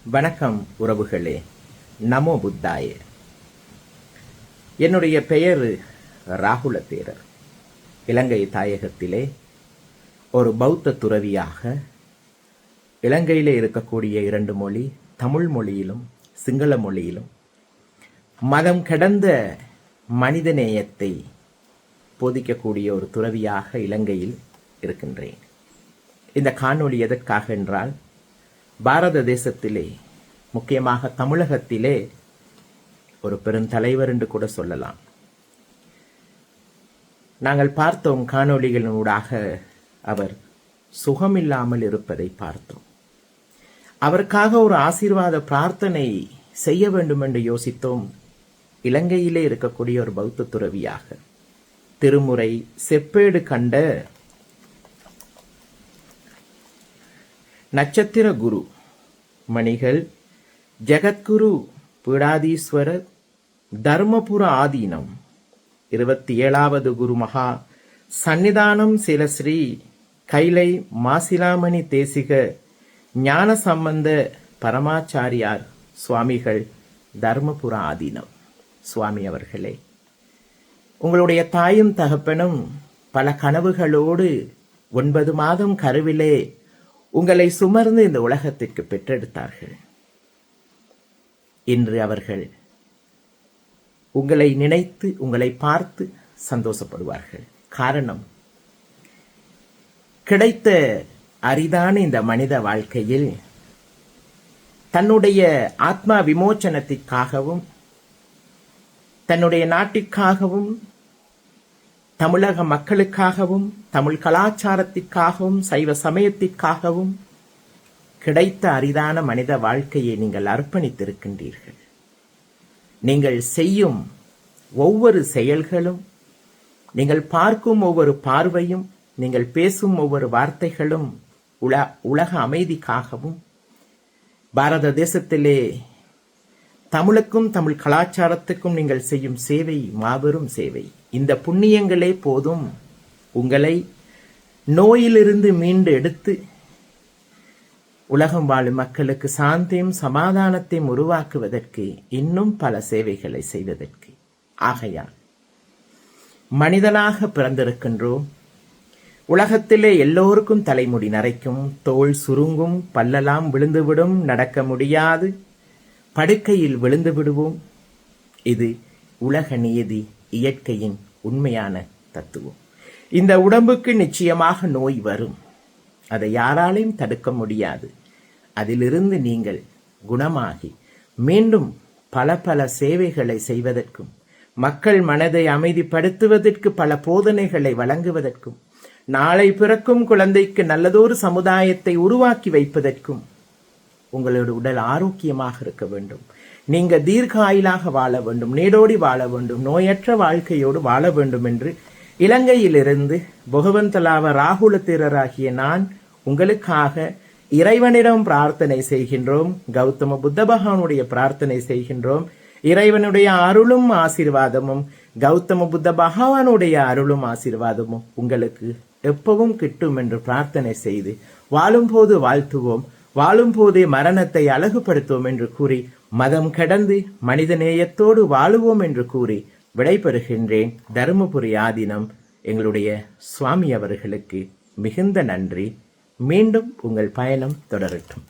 வணக்கம் உறவுகளே. நமோ புத்தாய. என்னுடைய பெயர் ராகுல தேரர். இலங்கை தாயகத்திலே ஒரு பௌத்த துறவியாக இலங்கையிலே இருக்கக்கூடிய 2 மொழி, தமிழ் மொழியிலும் சிங்கள மொழியிலும் மதம் கடந்த மனிதநேயத்தை போதிக்கக்கூடிய ஒரு துறவியாக இலங்கையில் இருக்கின்றேன். இந்த காணொளி எதற்காக என்றால், பாரத தேசத்திலே முக்கியமாக தமிழகத்திலே ஒரு பெருந்தலைவர் என்று கூட சொல்லலாம். நாங்கள் பார்த்தோம், காணொளிகளினூடாக அவர் சுகமில்லாமல் இருப்பதை பார்த்தோம். அவருக்காக ஒரு ஆசீர்வாத பிரார்த்தனை செய்ய வேண்டும் என்று யோசித்தோம். இலங்கையிலே இருக்கக்கூடிய ஒரு பௌத்த துறவியாக திருமுறை செப்பேடு கண்ட நட்சத்திர குரு மணிகள் ஜெகத்குரு பீடாதீஸ்வரர் தர்மபுர ஆதீனம் 27வது குரு மகா சன்னிதானம் சிலஸ்ரீ கைலை மாசிலாமணி தேசிக ஞான சம்பந்த பரமாச்சாரியார் சுவாமிகள் தர்மபுர ஆதீனம். சுவாமி அவர்களே, உங்களுடைய தாயும் தகப்பனும் பல கனவுகளோடு 9 மாதம் கருவிலே உங்களை சுமர்ந்து இந்த உலகத்திற்கு பெற்றெடுத்தார்கள். இன்று அவர்கள் உங்களை நினைத்து உங்களை பார்த்து சந்தோஷப்படுவார்கள். காரணம், கிடைத்த அரிதான இந்த மனித வாழ்க்கையில் தன்னுடைய ஆத்மா விமோச்சனத்திற்காகவும் தன்னுடைய நாட்டிற்காகவும் தமிழக மக்களுக்காகவும் தமிழ் கலாச்சாரத்திற்காகவும் சைவ சமயத்திற்காகவும் கிடைத்த அரிதான மனித வாழ்க்கையை நீங்கள் அர்ப்பணித்திருக்கின்றீர்கள். நீங்கள் செய்யும் ஒவ்வொரு செயல்களும், நீங்கள் பார்க்கும் ஒவ்வொரு பார்வையும், நீங்கள் பேசும் ஒவ்வொரு வார்த்தைகளும் உலக அமைதிக்காகவும் பாரத தேசத்திலே தமிழுக்கும் தமிழ் கலாச்சாரத்துக்கும் நீங்கள் செய்யும் சேவை மாபெரும் சேவை. இந்த புண்ணியங்களே போதும் உங்களை நோயிலிருந்து மீண்டு எடுத்து உலகம் வாழும் மக்களுக்கு சாந்தியும் சமாதானத்தையும் உருவாக்குவதற்கு, இன்னும் பல சேவைகளை செய்வதற்கு. ஆகையால் மனிதனாக பிறந்திருக்கின்றோம். உலகத்திலே எல்லோருக்கும் தலைமுடி நரைக்கும், தோல் சுருங்கும், பல்லெல்லாம் விழுந்துவிடும், நடக்க முடியாது, படுக்கையில் விழுந்து விடுவோம். இது உலக நியதி, இயற்கையின் உண்மையான தத்துவம். இந்த உடம்புக்கு நிச்சயமாக நோய் வரும். அதை யாராலையும் தடுக்க முடியாது. அதிலிருந்து நீங்கள் குணமாகி மீண்டும் பல பல சேவைகளை செய்வதற்கும், மக்கள் மனதை அமைதிப்படுத்துவதற்கு பல போதனைகளை வழங்குவதற்கும், நாளை பிறக்கும் குழந்தைக்கு நல்லதொரு சமுதாயத்தை உருவாக்கி வைப்பதற்கும் உங்களோட உடல் ஆரோக்கியமாக இருக்க வேண்டும். நீங்க தீர்க்காயிலாக வாழ வேண்டும், நீடோடி வாழ வேண்டும், நோயற்ற வாழ்க்கையோடு வாழ வேண்டும் என்று இலங்கையிலிருந்து பகவந்தலாவ ராகுல தேரராகிய நான் உங்களுக்காக இறைவனிடம் பிரார்த்தனை செய்கின்றோம். கௌதம புத்த பகவானுடைய பிரார்த்தனை செய்கின்றோம். இறைவனுடைய அருளும் ஆசீர்வாதமும், கௌதம புத்த பகவானுடைய அருளும் ஆசீர்வாதமும் உங்களுக்கு எப்பவும் கிட்டும் என்று பிரார்த்தனை செய்து, வாழும் போது வாழ்த்துவோம், வாழும் போதே மரணத்தை அழகுபடுத்துவோம் என்று கூறி, மதம் கடந்து மனிதநேயத்தோடு வாழுவோம் என்று கூறி விடைபெறுகின்றேன். தருமபுரி ஆதீனம் எங்களுடைய சுவாமி அவர்களுக்கு மிகுந்த நன்றி. மீண்டும் உங்கள் பயணம் தொடரட்டும்.